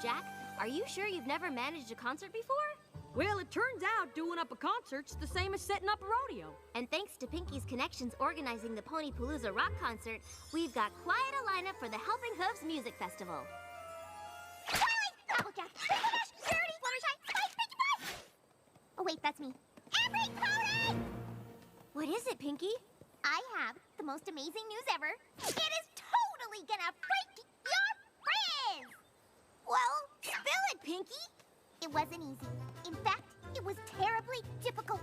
Jack. Are you sure you've never managed a concert before? Well, it turns out doing up a concert's the same as setting up a rodeo. And thanks to Pinky's connections organizing the Ponypalooza Rock Concert, we've got quite a lineup for the Helping Hooves Music Festival. Applejack, Dash, Rarity, Fluttershy, Spike, Pinkie Pie! Oh wait, that's me. Every pony! What is it, Pinky? I have the most amazing news ever. It is totally gonna break your frizz! Well, spill it, Pinky! It wasn't easy. In fact, it was terribly difficult.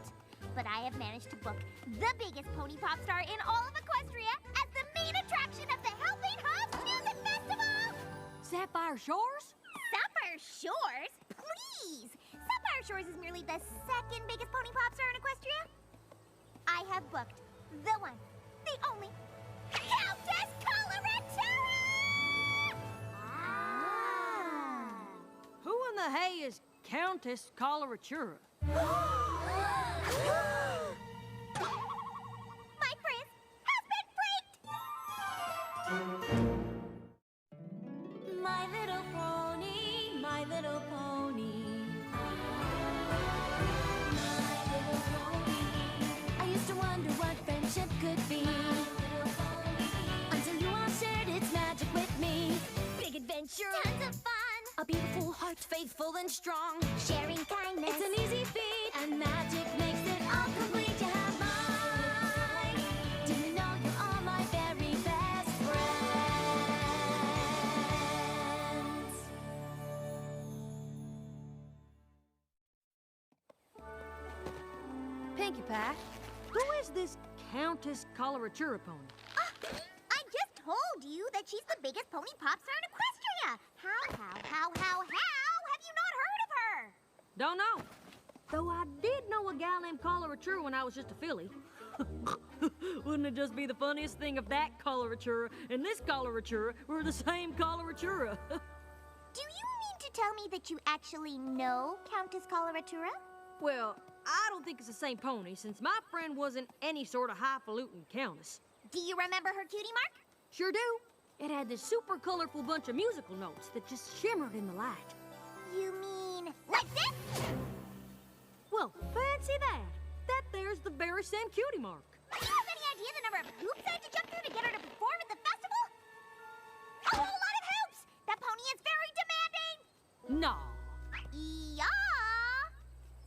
But I have managed to book the biggest pony pop star in all of Equestria as the main attraction of the Helping Hooves Music Festival! Sapphire Shores? Sapphire Shores? Please! Sapphire Shores is merely the second biggest pony pop star in Equestria. I have booked the one, the only, Countess Coloratura! Who in the hay is Countess Coloratura? My frizz has been freaked! My little pony, my little pony. My little pony. I used to wonder what friendship could be. Until you all shared its magic with me. Big adventure. Tons of fun! A beautiful heart, faithful and strong. Sharing kindness. It's an easy feat, and magic makes it all complete. You have mine. Do you know you're all my very best friends? Pinkie Pie, who is this Countess Coloratura pony? I just told you that she's the biggest pony pop star in Equestria. How have you not heard of her? Don't know. Though I did know a gal named Coloratura when I was just a filly. Wouldn't it just be the funniest thing if that Coloratura and this Coloratura were the same Coloratura? Do you mean to tell me that you actually know Countess Coloratura? Well, I don't think it's the same pony, since my friend wasn't any sort of highfalutin countess. Do you remember her cutie mark? Sure do. It had this super colorful bunch of musical notes that just shimmered in the light. You mean like this? Well, fancy that. That there's the very same cutie mark. Do you have any idea the number of hoops I had to jump through to get her to perform at the festival? A whole lot of hoops! That pony is very demanding! No. Yeah!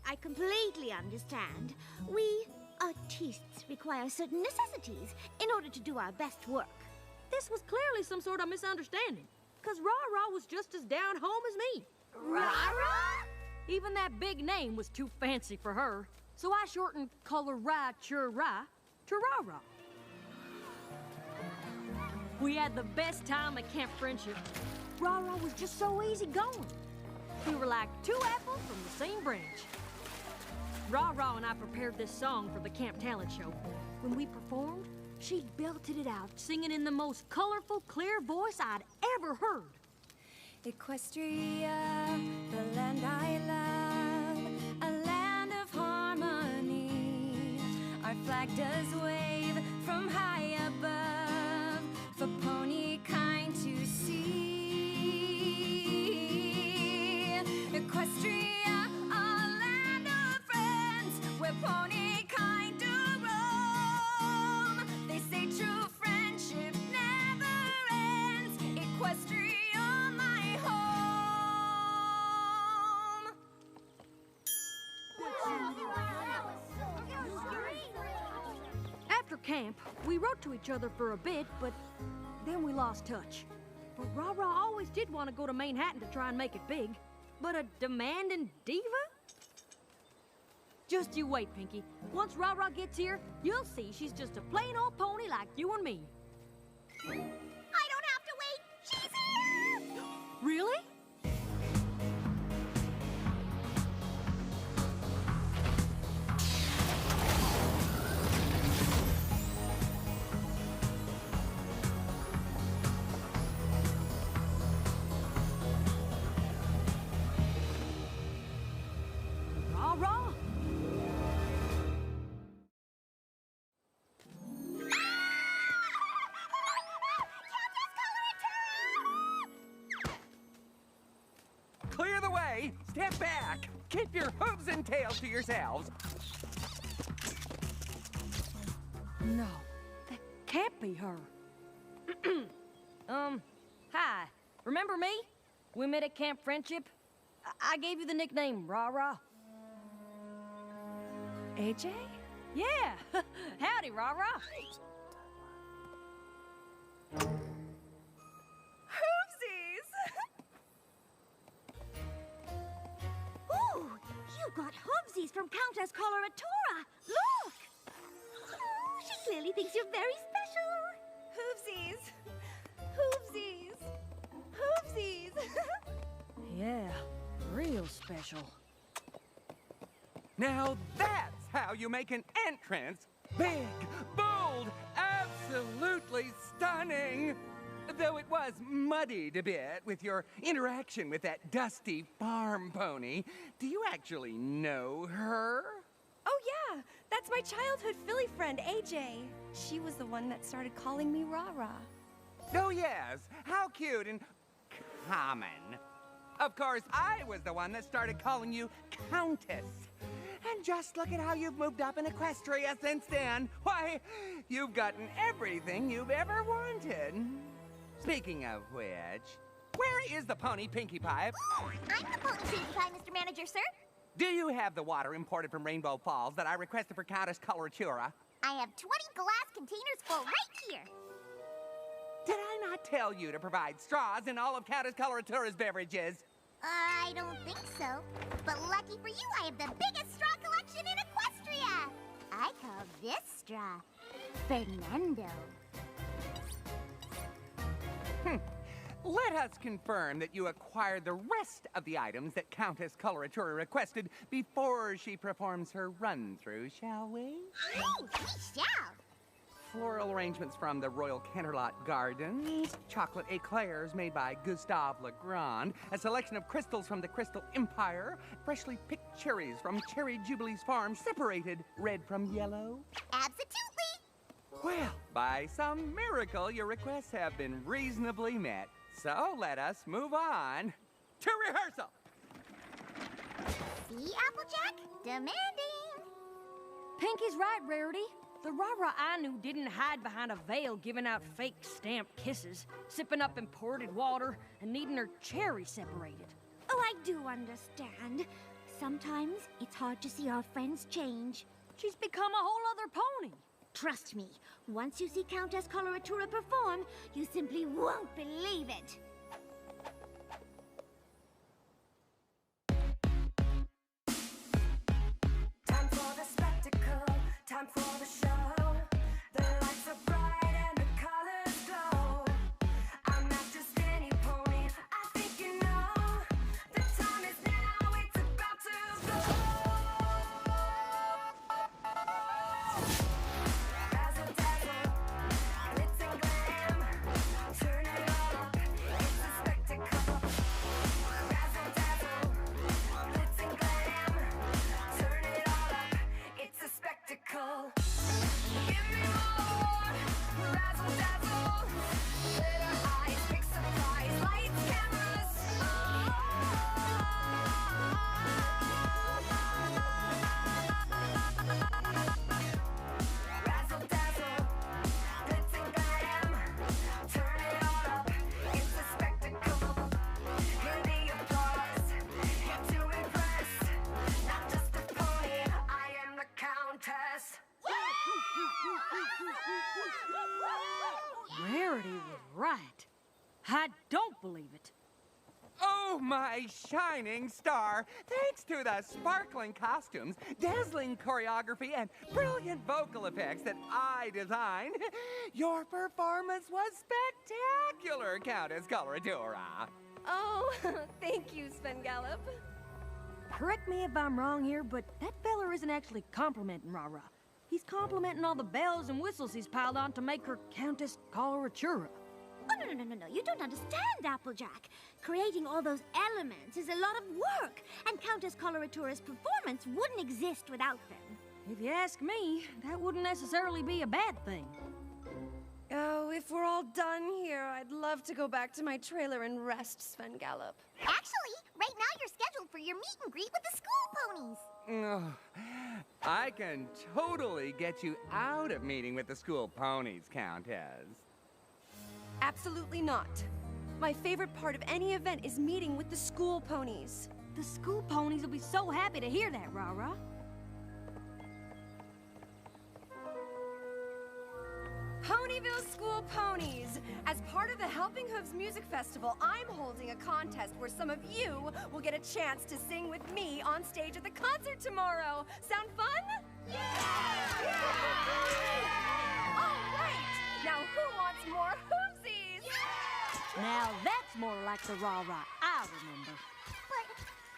I completely understand. We artists require certain necessities in order to do our best work. This was clearly some sort of misunderstanding, because Ra-Ra was just as down home as me. Ra-Ra? Even that big name was too fancy for her, so I shortened Coloratura to Ra-Ra. We had the best time at Camp Friendship. Ra-Ra was just so easygoing. We were like two apples from the same branch. Ra-Ra and I prepared this song for the Camp Talent Show. When we performed, she belted it out, singing in the most colorful, clear voice I'd ever heard. Equestria, the land I love, a land of harmony. Our flag does wave from high above for pony kind to see. Equestria, a land of friends, where pony kind do roam. They say true friendship never ends. Equestria, my home. After camp, we wrote to each other for a bit, but then we lost touch. But Ra-Ra always did want to go to Manhattan to try and make it big. But a demanding diva? Just you wait, Pinky. Once Ra-Ra gets here, you'll see she's just a plain old pony like you and me. I don't have to wait! She's here! Really? Ra-Ra? Hey, step back! Keep your hooves and tails to yourselves! No, that can't be her. Hi. Remember me? We met at Camp Friendship. I gave you the nickname Rah-Rah. AJ? Yeah! Howdy, Rah-Rah. Hoopsies! Ooh, you got hoovesies from Countess Coloratura. Look! Oh, she clearly thinks you're very special. Hoopsies! Hoopsies! Hoopsies! Yeah, real special. Now that's how you make an entrance! Big, bold, absolutely stunning! Though it was muddied a bit with your interaction with that dusty farm pony, do you actually know her? Oh yeah, that's my childhood Philly friend, AJ. She was the one that started calling me Rah-Rah. Oh yes, how cute and common. Of course, I was the one that started calling you Countess. And just look at how you've moved up in Equestria since then. Why, you've gotten everything you've ever wanted. Speaking of which, where is the pony Pinkie Pie? I'm the pony Pinkie Pie, Mr. Manager, sir. Do you have the water imported from Rainbow Falls that I requested for Countess Coloratura? I have 20 glass containers full right here. Did I not tell you to provide straws in all of Countess Coloratura's beverages? I don't think so. But lucky for you, I have the biggest straw collection in Equestria. I call this straw Fernando. Let us confirm that you acquired the rest of the items that Countess Coloratura requested before she performs her run-through, shall we? We shall. Floral arrangements from the Royal Canterlot Gardens, chocolate eclairs made by Gustave Legrand, a selection of crystals from the Crystal Empire, freshly picked cherries from Cherry Jubilee's farm, separated red from yellow. Absolutely. Well, by some miracle, your requests have been reasonably met. So let us move on to rehearsal. See, Applejack? Demanding. Pinkie's right, Rarity. The Rah-Rah I knew didn't hide behind a veil giving out fake stamped kisses, sipping up imported water, and needing her cherry separated. Oh, I do understand. Sometimes it's hard to see our friends change. She's become a whole other pony. Trust me, once you see Countess Coloratura perform, you simply won't believe it. Time for the spectacle, time for the show. The lights are bright and the colors glow. I'm not just any pony, I think you know. The time is now, it's about to go. Razzle dazzle, glitz and glam. Turn it all up, it's a spectacle. Razzle dazzle, glitz and glam. Turn it all up, it's a spectacle. Give me more, razzle dazzle. Glitter eyes, big surprise, lights, cameras. Razzle dazzle, glitz and glam. Turn it all up, it's a spectacle. Hear the applause, here to impress. Not just a pony, I am the Countess. Rarity was right. I don't believe it. Oh, my shining star! Thanks to the sparkling costumes, dazzling choreography, and brilliant vocal effects that I designed, your performance was spectacular, Countess Coloratura. Oh, thank you, Svengallop. Correct me if I'm wrong here, but that fella isn't actually complimenting Rah-Rah. He's complimenting all the bells and whistles he's piled on to make her Countess Coloratura. Oh, no. You don't understand, Applejack. Creating all those elements is a lot of work, and Countess Coloratura's performance wouldn't exist without them. If you ask me, that wouldn't necessarily be a bad thing. Oh, if we're all done here, I'd love to go back to my trailer and rest, Sven Gallop. Actually, right now you're scheduled for your meet and greet with the school ponies. I can totally get you out of meeting with the school ponies, Countess. Absolutely not. My favorite part of any event is meeting with the school ponies. The school ponies will be so happy to hear that, Rah-Rah. Ponyville School Ponies! As part of the Helping Hooves Music Festival, I'm holding a contest where some of you will get a chance to sing with me on stage at the concert tomorrow. Sound fun? Yeah! All right! Now who wants more hoovesies? Now that's more like the Rah-Rah I remember. But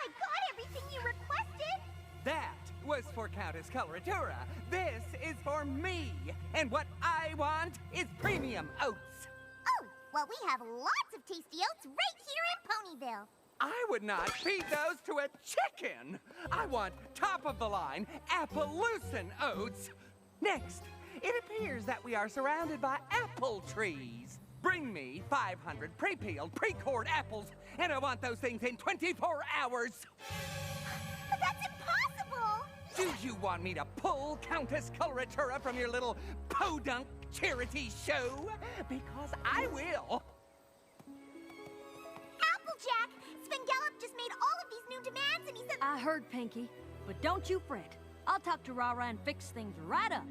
I got everything you requested. That was for Countess Coloratura. This is for me. And what I want is premium oats. Oh, well, we have lots of tasty oats right here in Ponyville. I would not feed those to a chicken. I want top-of-the-line Appaloosan oats. Next, it appears that we are surrounded by apple trees. Bring me 500 pre-peeled, pre-cored apples, and I want those things in 24 hours. But that's impossible. Do you want me to pull Countess Coloratura from your little podunk charity show? Because I will. Applejack, Sven Gallop just made all of these new demands, and he said... I heard, Pinky, but don't you fret. I'll talk to Rah-Rah and fix things right up.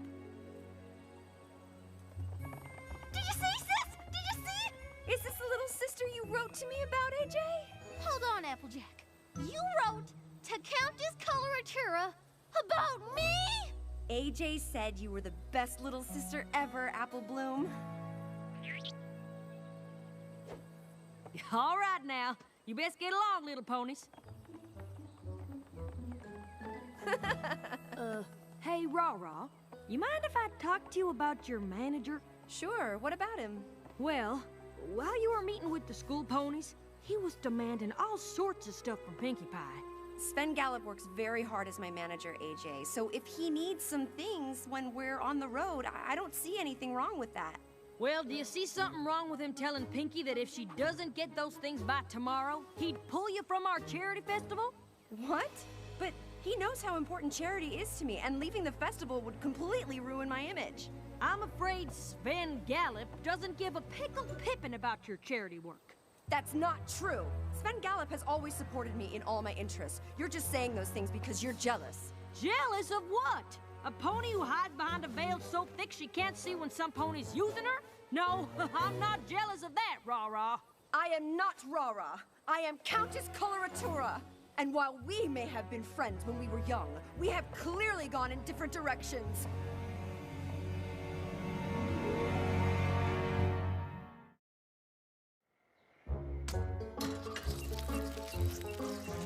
Did you see, sis? Did you see? Is this the little sister you wrote to me about, AJ? Hold on, Applejack. You wrote to Countess Coloratura about me? AJ said you were the best little sister ever, Apple Bloom. All right now. You best get along, little ponies. Hey, Rah-Rah. You mind if I talk to you about your manager? Sure, what about him? Well, while you were meeting with the school ponies, he was demanding all sorts of stuff from Pinkie Pie. Sven Gallop works very hard as my manager, AJ, so if he needs some things when we're on the road, I don't see anything wrong with that. Well, do you see something wrong with him telling Pinkie that if she doesn't get those things by tomorrow, he'd pull you from our charity festival? What? But he knows how important charity is to me, and leaving the festival would completely ruin my image. I'm afraid Sven Gallop doesn't give a pickled pippin about your charity work. That's not true. Sven Gallop has always supported me in all my interests. You're just saying those things because you're jealous. Jealous of what? A pony who hides behind a veil so thick she can't see when some pony's using her? No, I'm not jealous of that, Rah-Rah. I am not Rah-Rah. I am Countess Coloratura. And while we may have been friends when we were young, we have clearly gone in different directions.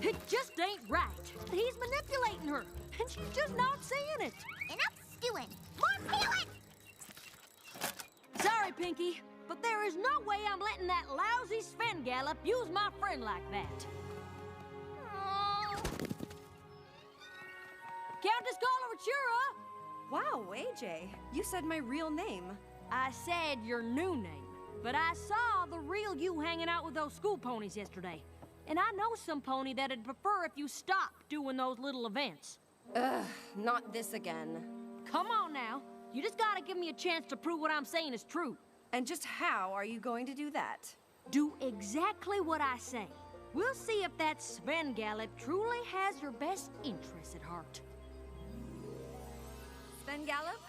It just ain't right. He's manipulating her, and she's just not seeing it. Enough stewing. More peeling! Sorry, Pinkie, but there is no way I'm letting that lousy Sven Gallop use my friend like that. Oh. Countess Coloratura! Wow, AJ, you said my real name. I said your new name, but I saw the real you hanging out with those school ponies yesterday. And I know some pony that'd prefer if you stopped doing those little events. Ugh, not this again. Come on now. You just gotta give me a chance to prove what I'm saying is true. And just how are you going to do that? Do exactly what I say. We'll see if that Sven Gallop truly has your best interests at heart. Sven Gallop?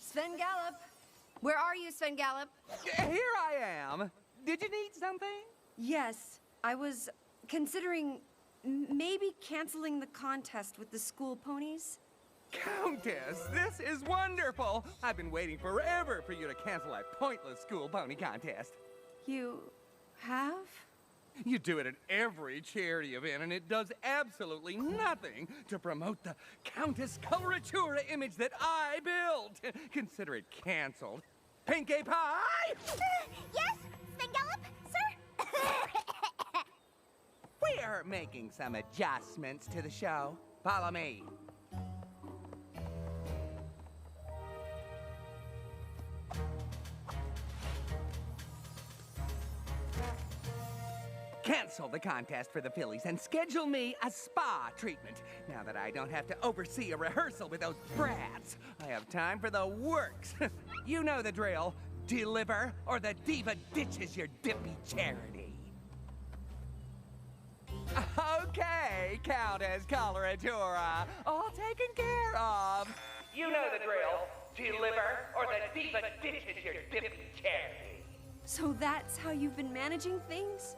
Sven Gallop? Where are you, Sven Gallop? Here I am. Did you need something? Yes, I was considering maybe canceling the contest with the school ponies. Countess, this is wonderful. I've been waiting forever for you to cancel that pointless school pony contest. You have? You do it at every charity event, and it does absolutely nothing to promote the Countess Coloratura image that I built. Consider it canceled. Pinkie Pie? Yes, Sven Gallop, sir? We're making some adjustments to the show. Follow me. cancel the contest for the fillies and schedule me a spa treatment. Now that I don't have to oversee a rehearsal with those brats, I have time for the works. You know the drill. Deliver, or the diva ditches your dippy charity. Okay, Countess Coloratura, all taken care of. You know the drill. Deliver, or the diva ditches your dippy charity. So that's how you've been managing things?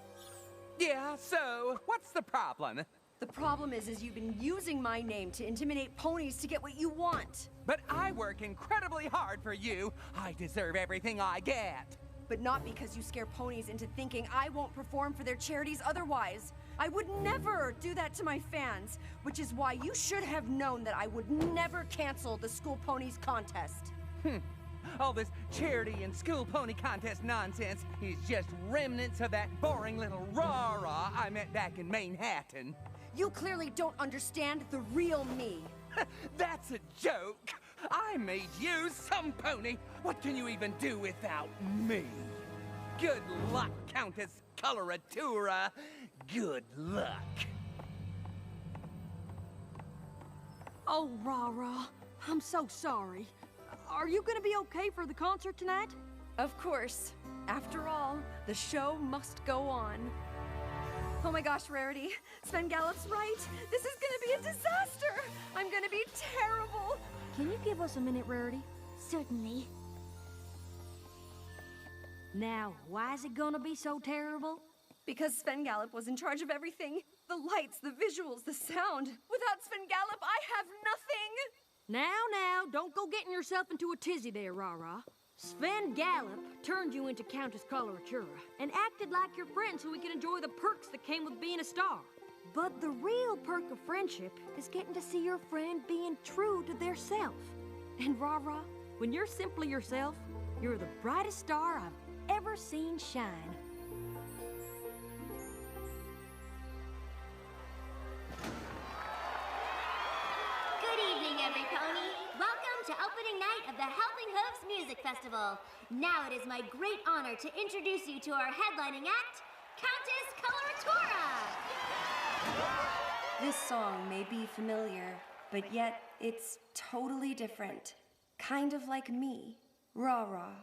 Yeah, so what's the problem? The problem is you've been using my name to intimidate ponies to get what you want. But I work incredibly hard for you. I deserve everything I get. But not because you scare ponies into thinking I won't perform for their charities otherwise. I would never do that to my fans, which is why you should have known that I would never cancel the School Ponies contest. All this charity and school pony contest nonsense is just remnants of that boring little rah-rah I met back in Manhattan. You clearly don't understand the real me. That's a joke. I made you some pony. What can you even do without me? Good luck, Countess Coloratura. Good luck. Oh, Rah-Rah, I'm so sorry. Are you gonna be okay for the concert tonight? Of course. After all, the show must go on. Oh my gosh, Rarity. Sven Gallup's right. This is gonna be a disaster. I'm gonna be terrible. Can you give us a minute, Rarity? Certainly. Now, why is it gonna be so terrible? Because Sven Gallup was in charge of everything. The lights, the visuals, the sound. Without Sven Gallup, I have nothing. Now, don't go getting yourself into a tizzy there, Rah-Rah. Sven Gallup turned you into Countess Coloratura and acted like your friend so we could enjoy the perks that came with being a star. But the real perk of friendship is getting to see your friend being true to their self. And Rah-Rah, when you're simply yourself, you're the brightest star I've ever seen shine. Good evening, every pony. Welcome to opening night of the Helping Hooves Music Festival. Now it is my great honor to introduce you to our headlining act, Countess Coloratura. This song may be familiar, but yet it's totally different. Kind of like me, Rah-Rah.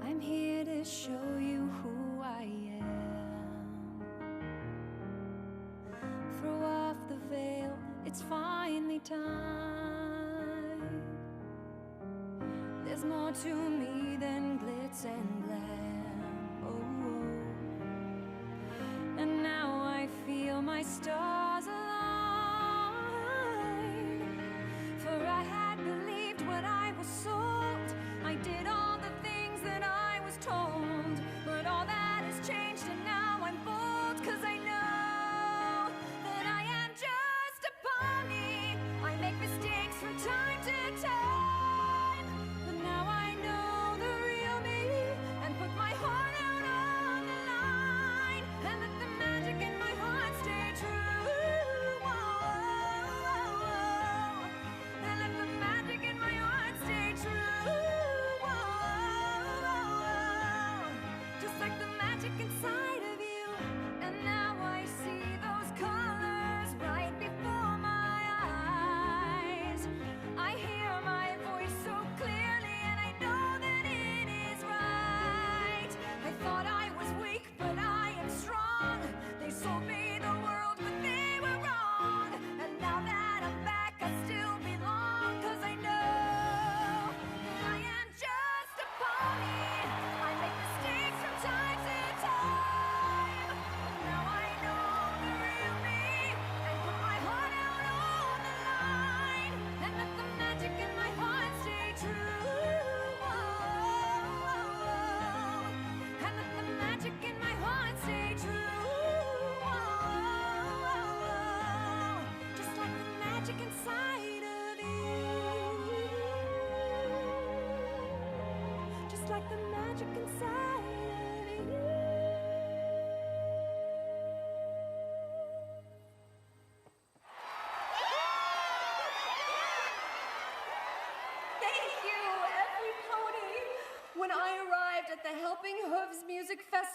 I'm here to show you who I am. Throw off the veil, it's finally time. There's more to me than glitz and glam. Oh. And now I feel my stars align. For I had believed what I was sold. I did all the things that I was told. But all that has changed and now I'm bold. 'Cause I know that I am just a pony. I make mistakes from time to time. But now I know the real me and put my heart out on the line. And let the magic in my heart stay true. Whoa. And let the magic in my heart stay true. Whoa. Just like the magic inside of you. And now I see those colors right before my eyes. I hear my voice so clearly and I know that it is right. I thought I was weak, but I am strong. They sold me the world, but they were wrong. And now that I'm back, I still belong. 'Cause I know that I am just a pony. I make mistakes from time to time.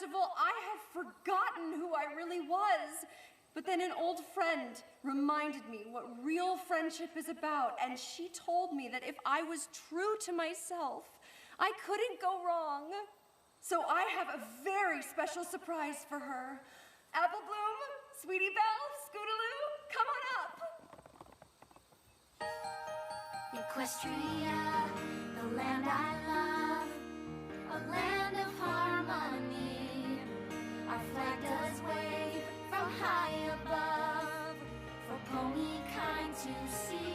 festival, I had forgotten who I really was. But then an old friend reminded me what real friendship is about, and she told me that if I was true to myself, I couldn't go wrong. So I have a very special surprise for her. Apple Bloom, Sweetie Belle, Scootaloo, come on up. Equestria, the land I love, a land of harmony. Our flag does wave from high above for pony kind to see.